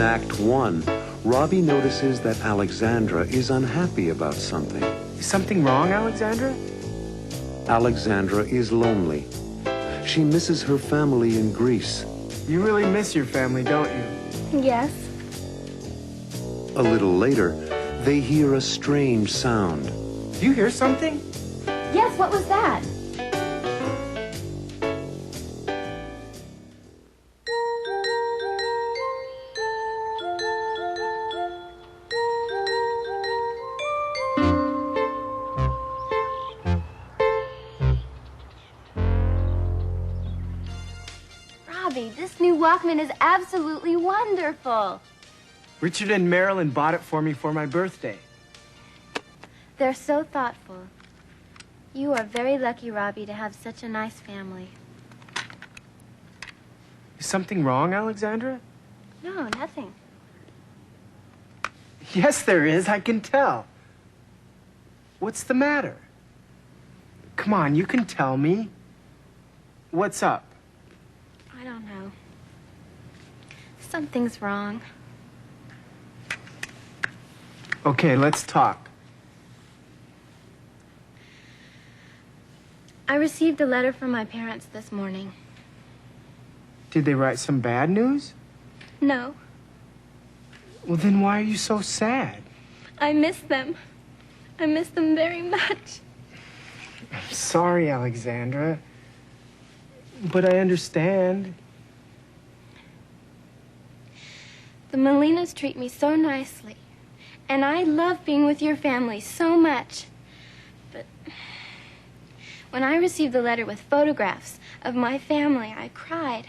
Act 1, Robbie notices that Alexandra is unhappy about something. Is something wrong, Alexandra? Alexandra is lonely. She misses her family in Greece. You really miss your family, don't you? Yes. A little later, they hear a strange sound. Do you hear something? Yes, what was that? Robbie, this new Walkman is absolutely wonderful. Richard and Marilyn bought it for me for my birthday. They're so thoughtful. You are very lucky, Robbie, to have such a nice family. Is something wrong, Alexandra? No, nothing. Yes, there is. I can tell. What's the matter? Come on, you can tell me. What's up? I don't know. Something's wrong. Okay, let's talk. I received a letter from my parents this morning. Did they write some bad news? No, Well, then why are you so sad? I miss them. I miss them very much. I'm sorry, Alexandra. But I understand. The Molinas treat me so nicely. And I love being with your family so much. But when I received the letter with photographs of my family, I cried.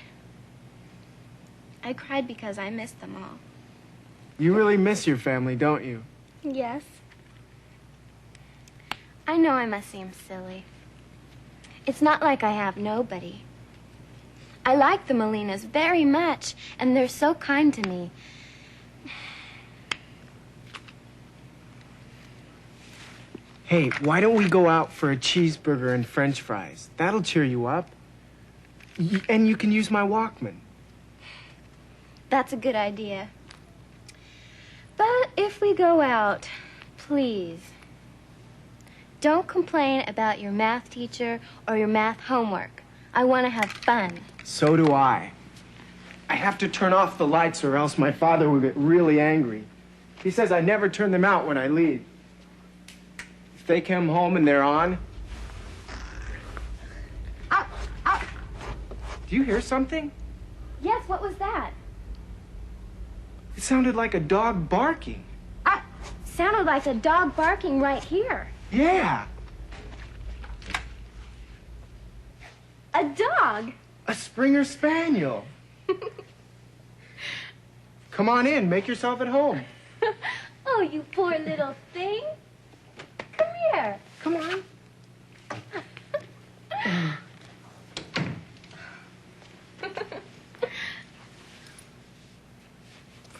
I cried because I missed them all. You really miss your family, don't you? Yes. I know I must seem silly. It's not like I have nobody. I like the Molinas very much, and they're so kind to me. Hey, why don't we go out for a cheeseburger and french fries? That'll cheer you up. And you can use my Walkman. That's a good idea. But if we go out, please, don't complain about your math teacher or your math homework. I want to have fun. So do I. I have to turn off the lights or else my father will get really angry. He says I never turn them out when I leave. If they come home and they're on... Ow! Ow! Do you hear something? Yes, what was that? It sounded like a dog barking. Sounded like a dog barking right here. Yeah, A dog? a Springer Spaniel. Come on in, make yourself at home. Oh, you poor little thing. Come here. Come on.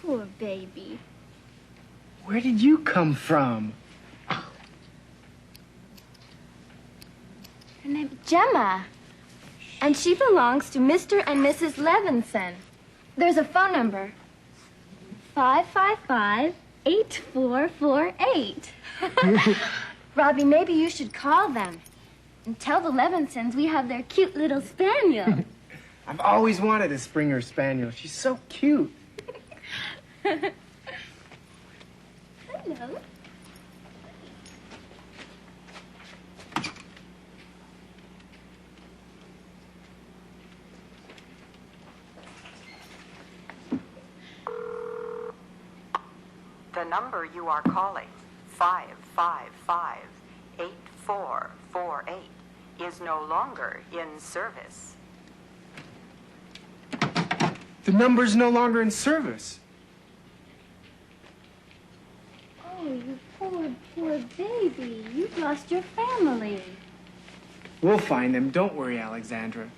Poor baby. Where did you come from? Her name's Gemma. And she belongs to Mr. and Mrs. Levinson. There's a phone number. 555-8448. Robbie, maybe you should call them and tell the Levinsons we have their cute little spaniel. I've always wanted a Springer Spaniel. She's so cute. Hello. The number you are calling, 555-8448, is no longer in service. The number's no longer in service. Oh, you poor, poor baby. You've lost your family. We'll find them. Don't worry, Alexandra.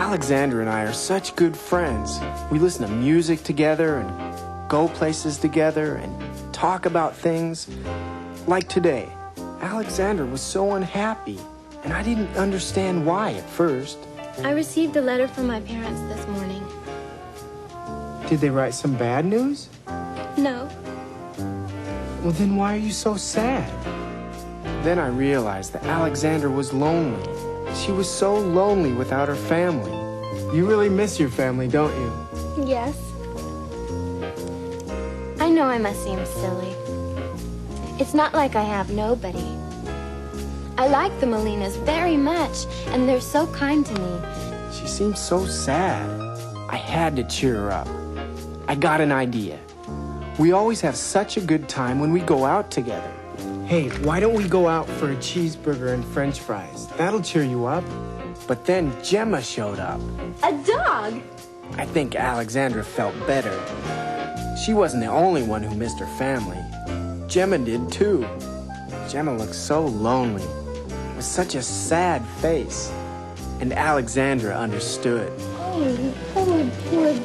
Alexandra and I are such good friends. We listen to music together and go places together and talk about things. Like today, Alexandra was so unhappy, and I didn't understand why at first. I received a letter from my parents this morning. Did they write some bad news? No. Well, then why are you so sad? Then I realized that Alexandra was lonely. She was so lonely without her family. You really miss your family, don't you? Yes. I know I must seem silly. It's not like I have nobody. I like the Molinas very much, and they're so kind to me. She seems so sad. I had to cheer her up. I got an idea. We always have such a good time when we go out together. Hey, why don't we go out for a cheeseburger and french fries? That'll cheer you up. But then Gemma showed up. A dog? I think Alexandra felt better. She wasn't the only one who missed her family. Gemma did too. Gemma looked so lonely, with such a sad face. And Alexandra understood. Oh, you poor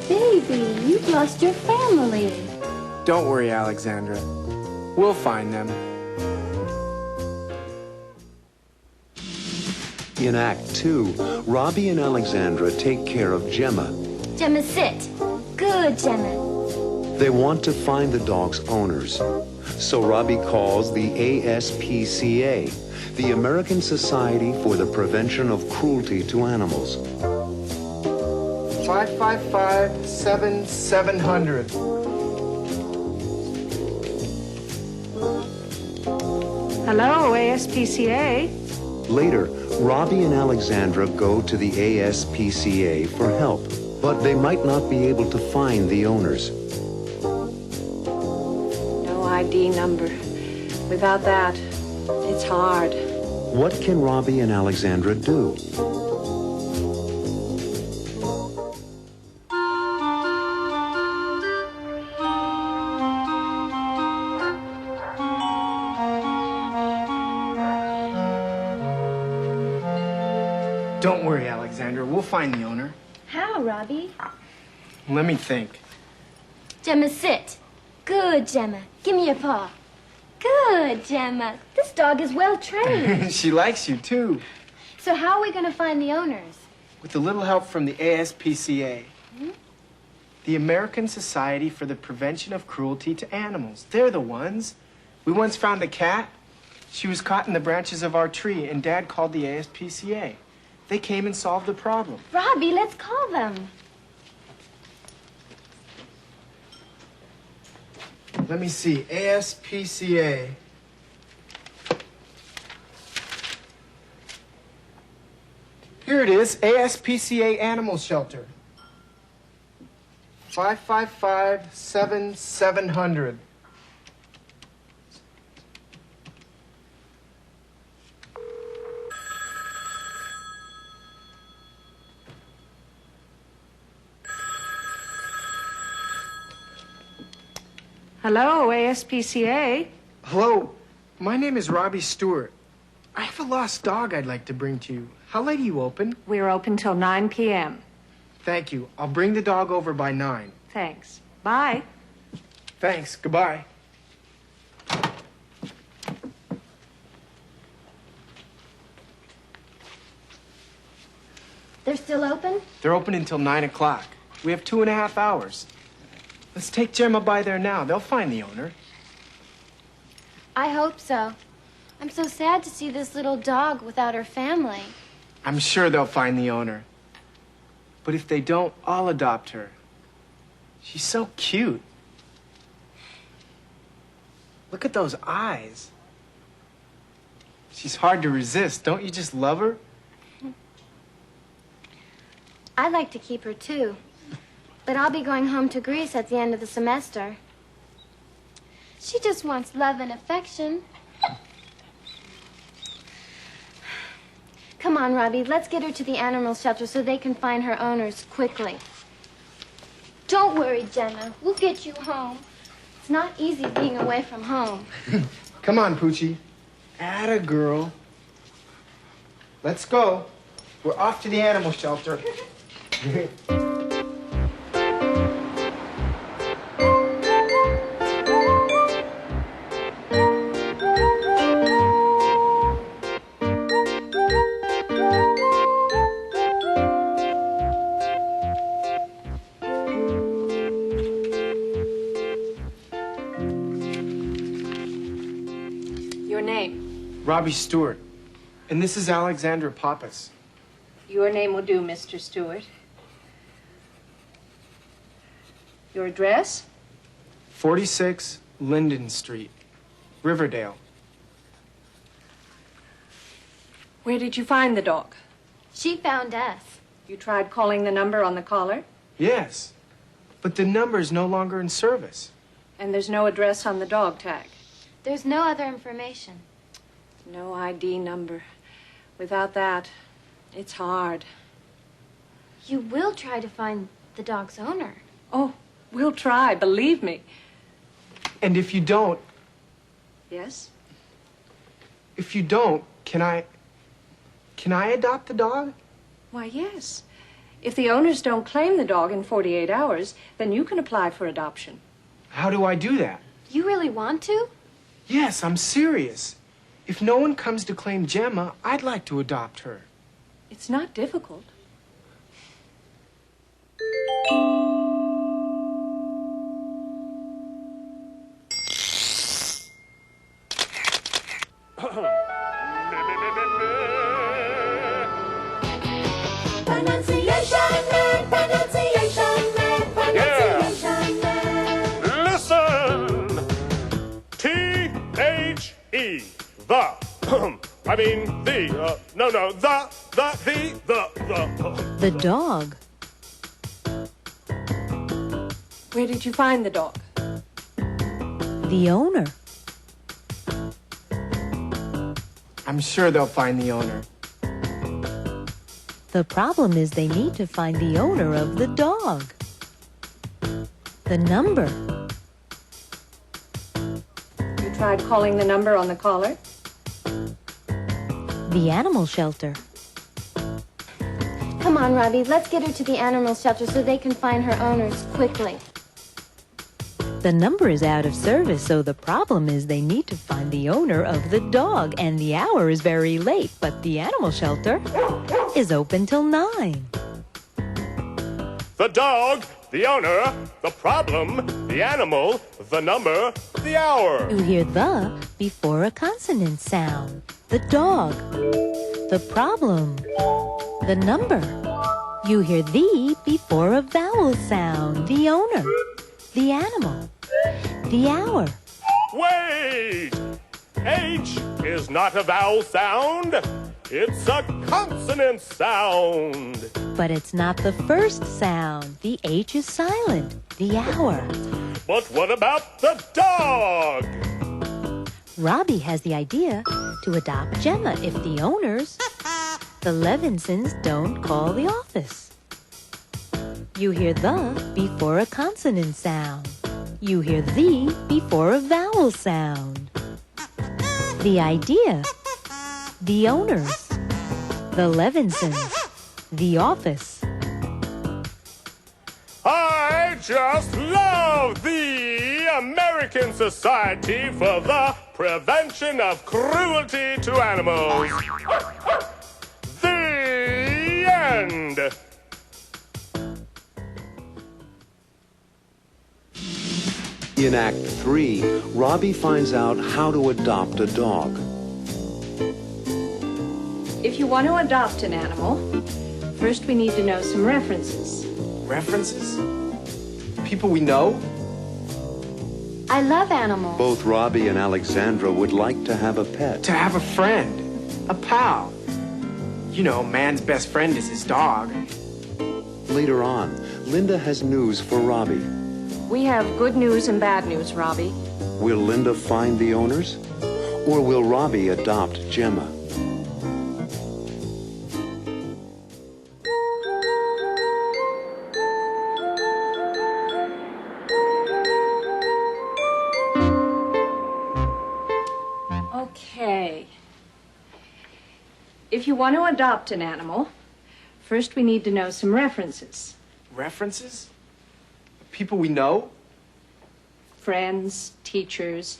baby. You've lost your family. Don't worry, Alexandra. We'll find them. In Act 2, Robbie and Alexandra take care of Gemma. Gemma, sit. Good, Gemma. They want to find the dog's owners. So Robbie calls the ASPCA, the American Society for the Prevention of Cruelty to Animals. 555-7700. Hello, ASPCA. Later, Robbie and Alexandra go to the ASPCA for help, but they might not be able to find the owners. No ID number. Without that, it's hard. What can Robbie and Alexandra do? Don't worry, Alexandra. We'll find the owner. How, Robbie? Let me think. Gemma, sit. Good, Gemma. Give me your paw. Good, Gemma. This dog is well trained. She likes you, too. So how are we going to find the owners? With a little help from the ASPCA. The American Society for the Prevention of Cruelty to Animals. They're the ones. We once found a cat. She was caught in the branches of our tree, and Dad called the ASPCA. They came and solved the problem. Robbie, let's call them. Let me see. ASPCA. Here it is. ASPCA Animal Shelter. 555-7700. Hello, ASPCA. Hello. My name is Robbie Stewart. I have a lost dog I'd like to bring to you. How late are you open? We're open till 9 p.m. Thank you. I'll bring the dog over by 9. Thanks. Bye. Thanks. Goodbye. They're still open? They're open until 9 o'clock. We have 2.5 hours. Let's take Gemma by there now. They'll find the owner. I hope so. I'm so sad to see this little dog without her family. I'm sure they'll find the owner. But if they don't, I'll adopt her. She's so cute. Look at those eyes. She's hard to resist. Don't you just love her? I'd like to keep her too. But I'll be going home to Greece at the end of the semester. She just wants love and affection. Come on, Robbie, let's get her to the animal shelter so they can find her owners quickly. Don't worry, Gemma. We'll get you home. It's not easy being away from home. Come on, Poochie. Atta girl. Let's go. We're off to the animal shelter. Your name? Robbie Stewart. And this is Alexandra Pappas. Your name will do, Mr. Stewart. Your address? 46 Linden Street, Riverdale. Where did you find the dog? She found us. You tried calling the number on the collar? Yes, but the number is no longer in service. And there's no address on the dog tag? There's no other information. No ID number. Without that, it's hard. You will try to find the dog's owner. Oh, we'll try, believe me. And if you don't, Yes? can I adopt the dog? Why, yes. If the owners don't claim the dog in 48 hours, then you can apply for adoption. How do I do that? You really want to? Yes, I'm serious. If no one comes to claim Gemma, I'd like to adopt her. It's not difficult. Listen! T-H-E. The. I mean, the. No, the. The dog. Where did you find the dog? The owner. I'm sure they'll find the owner. The problem is they need to find the owner of the dog. The number. You tried calling the number on the collar? The animal shelter. Come on, Robbie. Let's get her to the animal shelter so they can find her owners quickly. The number is out of service, so the problem is they need to find the owner of the dog, and the hour is very late, but the animal shelter is open till 9. The dog, the owner, the problem, the animal, the number, the hour. You hear the before a consonant sound. The dog. The problem. The number. You hear the before a vowel sound. The owner. The animal. The hour. Wait! H is not a vowel sound. It's a consonant sound. But it's not the first sound. The H is silent. The hour. But what about the dog? Robbie has the idea to adopt Gemma if the owners, the Levinsons, don't call the office. You hear the before a consonant sound. You hear the before a vowel sound. The idea, the owners, the Levinsons, the office. I just love the American Society for the Prevention of Cruelty to Animals. The end. In Act 3, Robbie finds out how to adopt a dog. If you want to adopt an animal, first we need to know some references. References? People we know? I love animals. Both Robbie and Alexandra would like to have a pet. To have a friend. A pal. You know, man's best friend is his dog. Later on, Linda has news for Robbie. We have good news and bad news, Robbie. Will Linda find the owners? Or will Robbie adopt Gemma? Okay. If you want to adopt an animal, First, we need to know some references. References? People we know? Friends, teachers.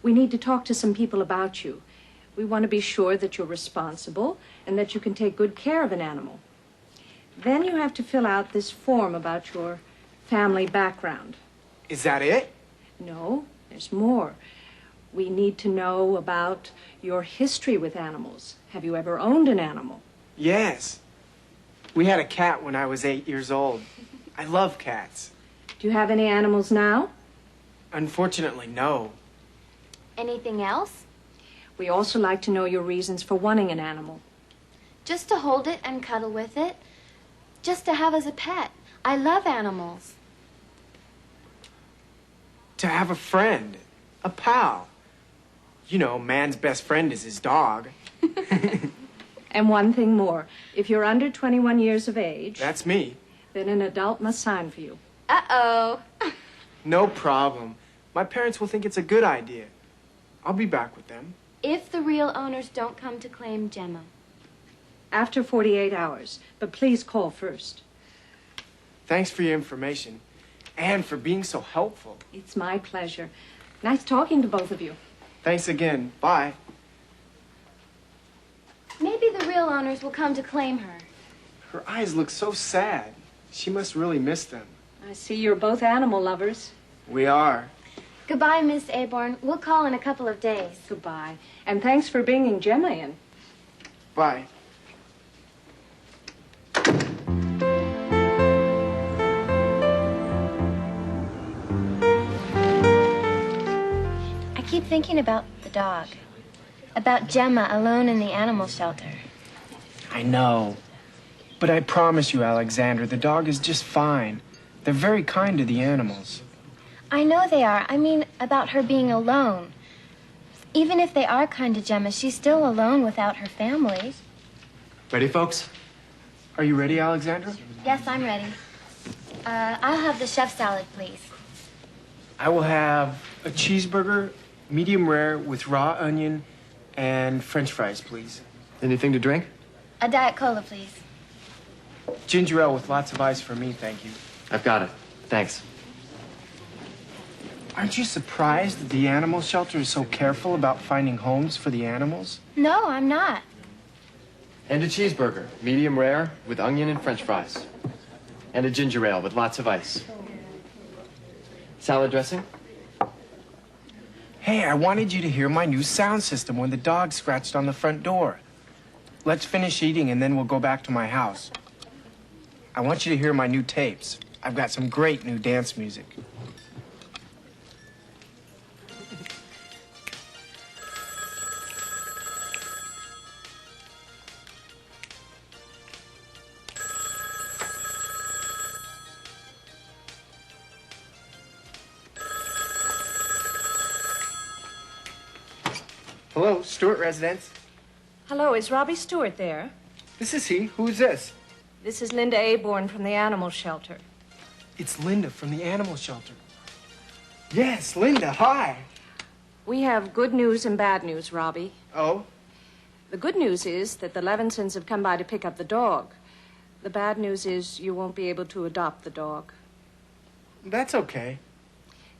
We need to talk to some people about you. We want to be sure that you're responsible and that you can take good care of an animal. Then you have to fill out this form about your family background. Is that it? No, there's more. We need to know about your history with animals. Have you ever owned an animal? Yes. We had a cat when I was 8 years old. I love cats. Do you have any animals now? Unfortunately, no. Anything else? We also like to know your reasons for wanting an animal. Just to hold it and cuddle with it. Just to have as a pet. I love animals. To have a friend. A pal. You know, man's best friend is his dog. And one thing more. If you're under 21 years of age, That's me. then an adult must sign for you. Uh-oh. No problem. My parents will think it's a good idea. I'll be back with them. If the real owners don't come to claim Gemma. After 48 hours. But please call first. Thanks for your information and for being so helpful. It's my pleasure. Nice talking to both of you. Thanks again. Bye. Maybe the real owners will come to claim her. Her eyes look so sad. She must really miss them. I see you're both animal lovers. We are. Goodbye, Miss Aborn. We'll call in a couple of days. Goodbye. And thanks for bringing Gemma in. Bye. I keep thinking about the dog. About Gemma alone in the animal shelter. I know. But I promise you, Alexandra, the dog is just fine. They're very kind to the animals. I know they are. I mean, about her being alone. Even if they are kind to Gemma, she's still alone without her family. Ready, folks? Are you ready, Alexandra? Yes, I'm ready. I'll have the chef salad, please. I will have a cheeseburger, medium rare, with raw onion and French fries, please. Anything to drink? A Diet Cola, please. Ginger ale with lots of ice for me, thank you. I've got it. Thanks. Aren't you surprised that the animal shelter is so careful about finding homes for the animals? No, I'm not. And a cheeseburger, medium rare, with onion and French fries. And a ginger ale with lots of ice. Salad dressing? Hey, I wanted you to hear my new sound system when the dog scratched on the front door. Let's finish eating and then we'll go back to my house. I want you to hear my new tapes. I've got some great new dance music. Hello, Stewart Residence. Hello, is Robbie Stewart there? This is he. Who's this? This is Linda Aborn from the animal shelter. It's Linda from the animal shelter. Yes, Linda, hi. We have good news and bad news, Robbie. Oh? The good news is that the Levinsons have come by to pick up the dog. The bad news is you won't be able to adopt the dog. That's okay.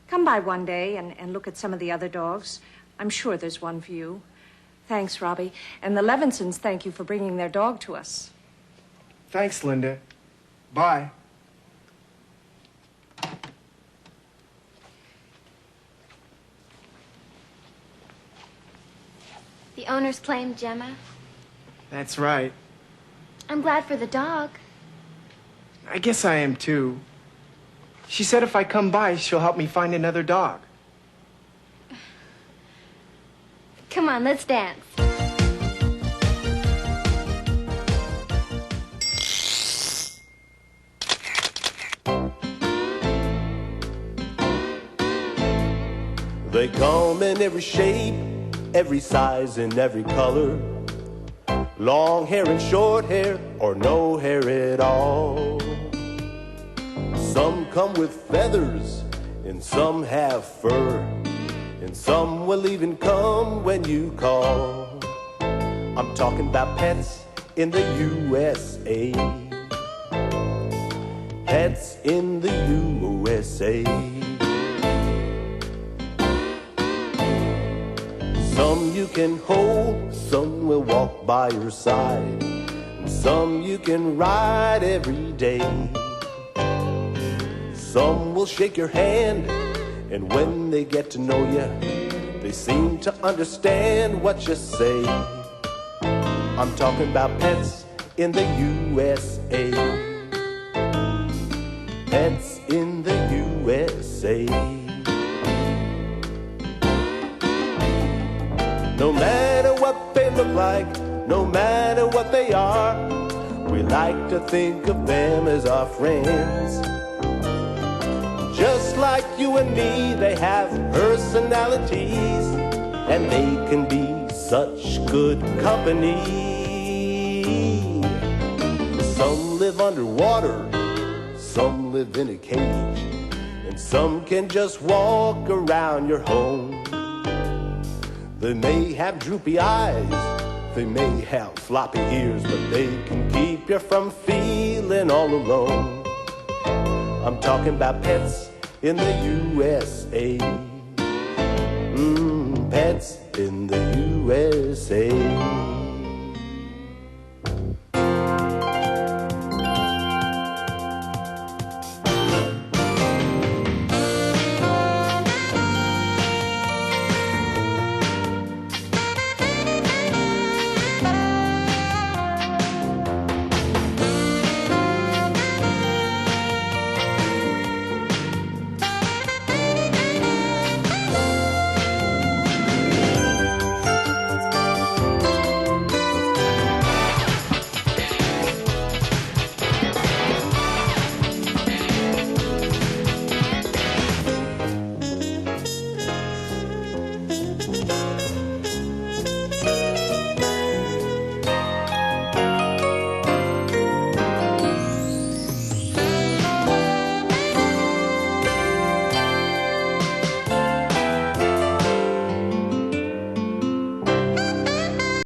Come by one day and look at some of the other dogs. I'm sure there's one for you. Thanks, Robbie. And the Levinsons thank you for bringing their dog to us. Thanks, Linda. Bye. The owners claimed Gemma. That's right. I'm glad for the dog. I guess I am too. She said if I come by, she'll help me find another dog. Come on, let's dance. They come in every shape, every size and every color. Long hair and short hair, or no hair at all. Some come with feathers, and some have fur. And some will even come when you call. I'm talking about pets in the USA. Pets in the USA. Some you can hold, some will walk by your side, and some you can ride every day. Some will shake your hand, and when they get to know you, they seem to understand what you say. I'm talking about pets in the USA. Pets in the USA. No matter what they look like, no matter what they are, we like to think of them as our friends. Just like you and me, they have personalities, and they can be such good company. Some live underwater, some live in a cage, and some can just walk around your home. They may have droopy eyes, they may have floppy ears, but they can keep you from feeling all alone. I'm talking about pets in the USA. Pets in the USA.